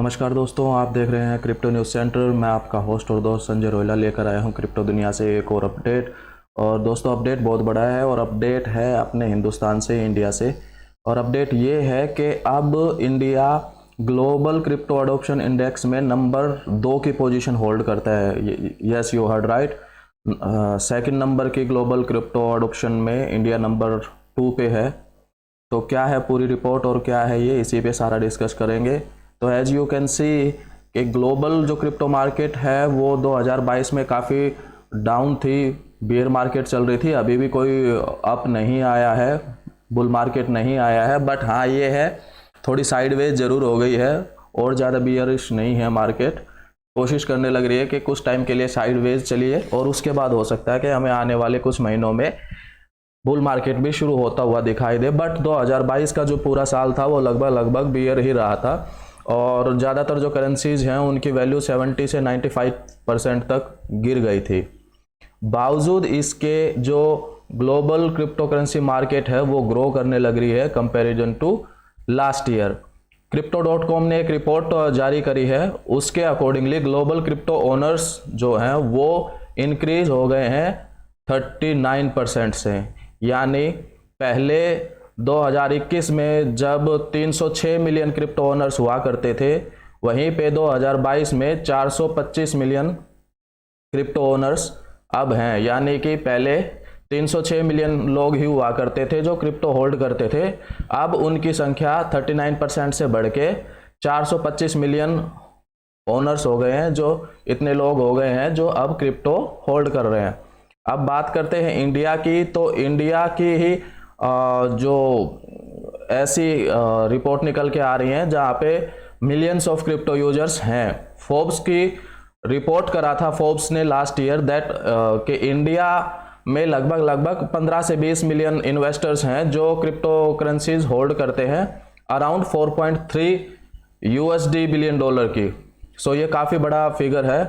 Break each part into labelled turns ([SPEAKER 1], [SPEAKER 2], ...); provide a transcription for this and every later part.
[SPEAKER 1] नमस्कार दोस्तों, आप देख रहे हैं क्रिप्टो न्यूज़ सेंटर। मैं आपका होस्ट और दोस्त संजय रोयला लेकर आया हूं क्रिप्टो दुनिया से एक और अपडेट। और दोस्तों, अपडेट बहुत बड़ा है और अपडेट है अपने हिंदुस्तान से, इंडिया से। और अपडेट ये है कि अब India global crypto adoption index में नंबर 2 की पोजीशन होल्ड करता है। Yes, you heard right. Second number की ग्लोबल क्रिप्टो अडोप्शन में इंडिया नंबर 2 पे है। तो क्या है पूरी रिपोर्ट और क्या है ये, इसी पे सारा डिस्कस करेंगे। तो एज यू कैन सी कि ग्लोबल जो क्रिप्टो मार्केट है वो 2022 में काफ़ी डाउन थी, बियर मार्केट चल रही थी। अभी भी कोई अप नहीं आया है, बुल मार्केट नहीं आया है, बट हाँ ये है थोड़ी साइडवेज ज़रूर हो गई है और ज़्यादा बियरिश नहीं है मार्केट। कोशिश करने लग रही है कि कुछ टाइम के लिए साइडवेज चलिए और उसके बाद हो सकता है कि हमें आने वाले कुछ महीनों में बुल मार्केट भी शुरू होता हुआ दिखाई दे। बट 2022 का जो पूरा साल था वो लगभग बियर ही रहा था और ज़्यादातर जो करेंसीज हैं उनकी वैल्यू 70 से 95% तक गिर गई थी। बावजूद इसके जो ग्लोबल क्रिप्टो करेंसी मार्केट है वो ग्रो करने लग रही है comparison to last year. Crypto.com ने एक रिपोर्ट जारी करी है, उसके अकॉर्डिंगली ग्लोबल क्रिप्टो ओनर्स जो हैं वो इंक्रीज हो गए हैं 39% से। यानी पहले 2021 में जब 306 मिलियन क्रिप्टो ओनर्स हुआ करते थे, वहीं पे 2022 में 425 मिलियन क्रिप्टो ओनर्स अब हैं। यानी कि पहले 306 मिलियन लोग ही हुआ करते थे जो क्रिप्टो होल्ड करते थे, अब उनकी संख्या 39% से बढ़ के 425 मिलियन ओनर्स हो गए हैं, जो इतने लोग हो गए हैं जो अब क्रिप्टो होल्ड कर रहे हैं। अब बात करते हैं इंडिया की, तो इंडिया की ही जो ऐसी रिपोर्ट निकल के आ रही हैं जहाँ पे मिलियंस ऑफ क्रिप्टो यूजर्स हैं। फोर्ब्स की रिपोर्ट करा था फोर्ब्स ने लास्ट ईयर दैट कि इंडिया में लगभग 15 से 20 मिलियन इन्वेस्टर्स हैं जो क्रिप्टो करेंसीज होल्ड करते हैं, अराउंड 4.3 यूएसडी बिलियन डॉलर की। सो ये काफ़ी बड़ा फिगर है।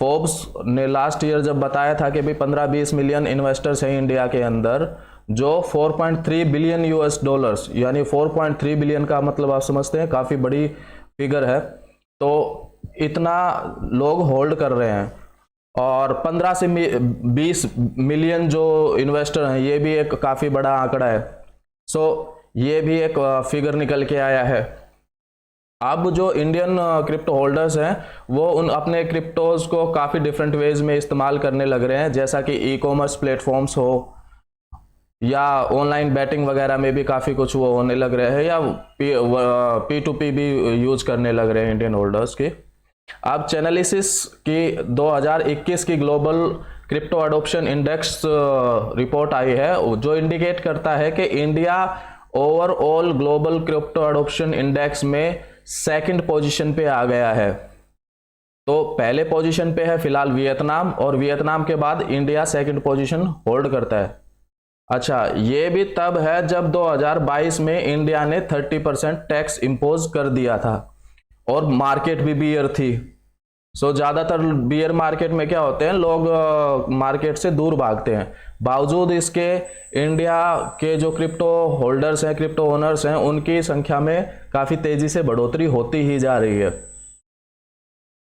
[SPEAKER 1] फोर्ब्स ने लास्ट ईयर जब बताया था कि भाई 15-20 मिलियन इन्वेस्टर्स हैं इंडिया के अंदर, जो 4.3 बिलियन यूएस डॉलर्स, यानी 4.3 बिलियन का मतलब आप समझते हैं काफ़ी बड़ी फिगर है। तो इतना लोग होल्ड कर रहे हैं और 15 से 20 मिलियन जो इन्वेस्टर हैं, ये भी एक काफ़ी बड़ा आंकड़ा है। सो ये भी एक फिगर निकल के आया है। अब जो इंडियन क्रिप्टो होल्डर्स हैं वो उन अपने क्रिप्टोज को काफ़ी डिफरेंट वेज में इस्तेमाल करने लग रहे हैं, जैसा कि ई कॉमर्स प्लेटफॉर्म्स हो या ऑनलाइन बैटिंग वगैरह में भी काफ़ी कुछ वो होने लग रहे हैं, या P2P भी यूज करने लग रहे हैं इंडियन होल्डर्स के। अब चैनलिसिस की 2021 की global crypto adoption index report आई है, जो इंडिकेट करता है कि India overall global crypto adoption index में सेकंड पोजीशन पे आ गया है। तो पहले पोजीशन पे है फिलहाल वियतनाम, और वियतनाम के बाद इंडिया सेकंड पोजीशन होल्ड करता है। अच्छा, ये भी तब है जब 2022 में इंडिया ने 30% टैक्स इंपोज कर दिया था और मार्केट भी बियर थी। सो ज़्यादातर बियर मार्केट में क्या होते हैं, लोग मार्केट से दूर भागते हैं। बावजूद इसके इंडिया के जो क्रिप्टो होल्डर्स हैं, क्रिप्टो ओनर्स हैं, उनकी संख्या में काफ़ी तेज़ी से बढ़ोतरी होती ही जा रही है।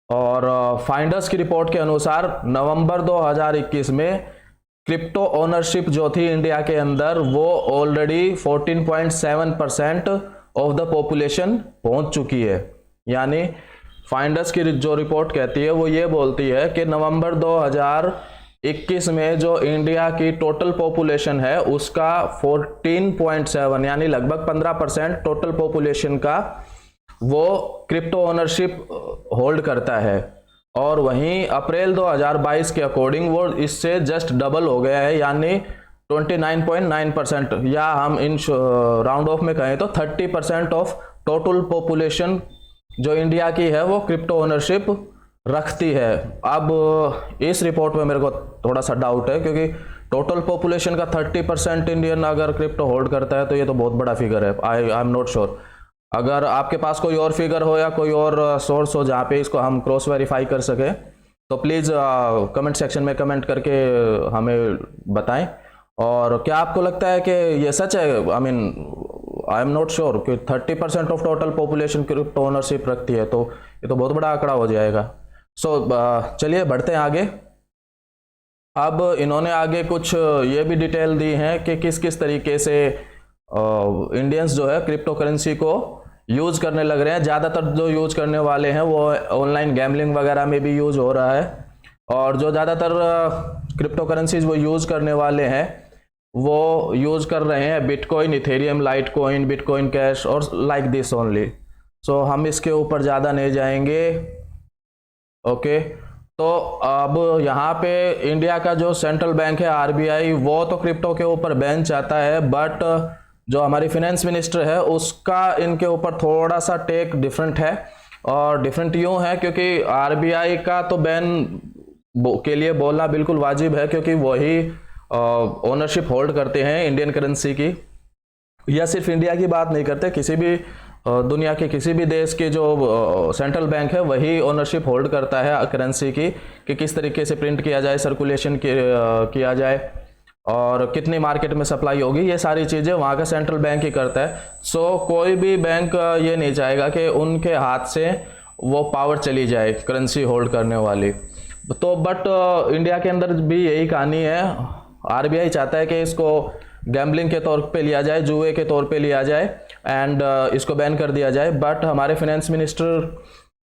[SPEAKER 1] और फाइंडर्स की रिपोर्ट के अनुसार नवंबर 2021 में क्रिप्टो ओनरशिप जो थी इंडिया के अंदर, वो ऑलरेडी 14.7% ऑफ द पॉपुलेशन पहुंच चुकी है। यानी फाइंडर्स की जो रिपोर्ट कहती है वो ये बोलती है कि नवंबर 2021 में जो इंडिया की टोटल पॉपुलेशन है उसका 14.7 यानी लगभग 15% टोटल पॉपुलेशन का वो क्रिप्टो ओनरशिप होल्ड करता है। और वहीं अप्रैल 2022 के अकॉर्डिंग वो इससे जस्ट डबल हो गया है, यानी 29.9%, या हम इन राउंड ऑफ में कहें तो 30% ऑफ टोटल पॉपुलेशन जो इंडिया की है वो क्रिप्टो ओनरशिप रखती है। अब इस रिपोर्ट में मेरे को थोड़ा सा डाउट है, क्योंकि टोटल पॉपुलेशन का 30% इंडियन अगर क्रिप्टो होल्ड करता है तो ये तो बहुत बड़ा फिगर है। I am not sure. अगर आपके पास कोई और फिगर हो या कोई और सोर्स हो जहाँ पे इसको हम क्रॉस वेरीफाई कर सके, तो प्लीज़ कमेंट सेक्शन में कमेंट करके हमें बताएं। और क्या आपको लगता है कि ये सच है? I mean I am not sure कि 30% of total population crypto ownership रखती है, तो ये तो बहुत बड़ा आंकड़ा हो जाएगा। चलिए बढ़ते हैं आगे। अब इन्होंने आगे कुछ ये भी डिटेल दी है कि किस किस तरीके से इंडियंस जो है क्रिप्टो करेंसी को यूज़ करने लग रहे हैं। ज़्यादातर जो यूज़ करने वाले हैं वो ऑनलाइन गैम्बलिंग वगैरह में भी यूज़ हो रहा है, और जो ज़्यादातर क्रिप्टो करेंसीज वो यूज़ करने वाले हैं वो यूज़ कर रहे हैं bitcoin, Ethereum, light coin, bitcoin cash और लाइक दिस ओनली। सो हम इसके ऊपर ज़्यादा नहीं जाएंगे। ओके, तो अब यहाँ पे इंडिया का जो सेंट्रल बैंक है आरबीआई, वो तो क्रिप्टो के ऊपर बैन चाहता है, बट जो हमारी फाइनेंस मिनिस्टर है उसका इनके ऊपर थोड़ा सा टेक डिफरेंट है। और डिफरेंट यूँ है क्योंकि आरबीआई का तो बैन के लिए बोलना बिल्कुल वाजिब है, क्योंकि वही ओनरशिप होल्ड करते हैं इंडियन करेंसी की। या सिर्फ इंडिया की बात नहीं करते, किसी भी दुनिया के किसी भी देश के जो सेंट्रल बैंक है वही ओनरशिप होल्ड करता है करेंसी की, कि किस तरीके से प्रिंट किया जाए, सर्कुलेशन किया जाए और कितनी मार्केट में सप्लाई होगी, ये सारी चीज़ें वहाँ का सेंट्रल बैंक ही करता है। सो कोई भी बैंक ये नहीं चाहेगा कि उनके हाथ से वो पावर चली जाए करेंसी होल्ड करने वाली। तो बट इंडिया के अंदर भी यही कहानी है। आरबीआई चाहता है कि इसको गैम्बलिंग के तौर पे लिया जाए, जुए के तौर पे लिया जाए एंड इसको बैन कर दिया जाए। बट हमारे फाइनेंस मिनिस्टर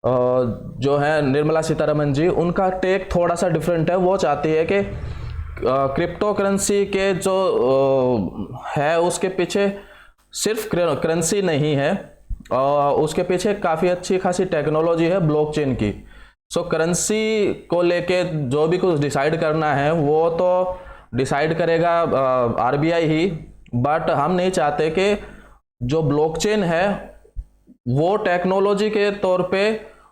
[SPEAKER 1] जो है निर्मला सीतारमन जी, उनका टेक थोड़ा सा डिफरेंट है। वो चाहती है कि क्रिप्टो करेंसी के जो है उसके पीछे सिर्फ करेंसी नहीं है, उसके पीछे काफ़ी अच्छी खासी टेक्नोलॉजी है ब्लॉकचेन की। सो करेंसी को लेके जो भी कुछ डिसाइड करना है वो तो डिसाइड करेगा आरबीआई ही, बट हम नहीं चाहते कि जो ब्लॉकचेन है वो टेक्नोलॉजी के तौर पे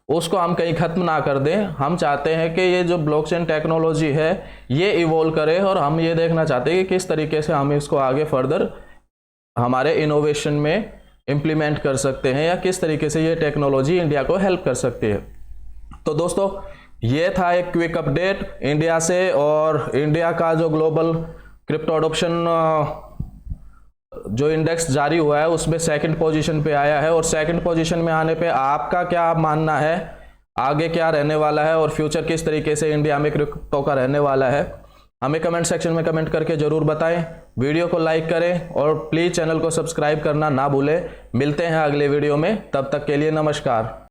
[SPEAKER 1] उसको हम कहीं ख़त्म ना कर दें। हम चाहते हैं कि ये जो ब्लॉकचेन टेक्नोलॉजी है ये इवॉल्व करे, और हम ये देखना चाहते हैं कि किस तरीके से हम इसको आगे फर्दर हमारे इनोवेशन में इम्प्लीमेंट कर सकते हैं, या किस तरीके से ये टेक्नोलॉजी इंडिया को हेल्प कर सकती है। तो दोस्तों ये था एक क्विक अपडेट इंडिया से, और इंडिया का जो ग्लोबल क्रिप्टो अडॉप्शन जो इंडेक्स जारी हुआ है उसमें सेकंड पोजीशन पे आया है। और सेकंड पोजीशन में आने पे आपका क्या मानना है, आगे क्या रहने वाला है और फ्यूचर किस तरीके से इंडिया में क्रिप्टो का रहने वाला है, हमें कमेंट सेक्शन में कमेंट करके जरूर बताएं। वीडियो को लाइक करें और प्लीज़ चैनल को सब्सक्राइब करना ना भूलें। मिलते हैं अगले वीडियो में, तब तक के लिए नमस्कार।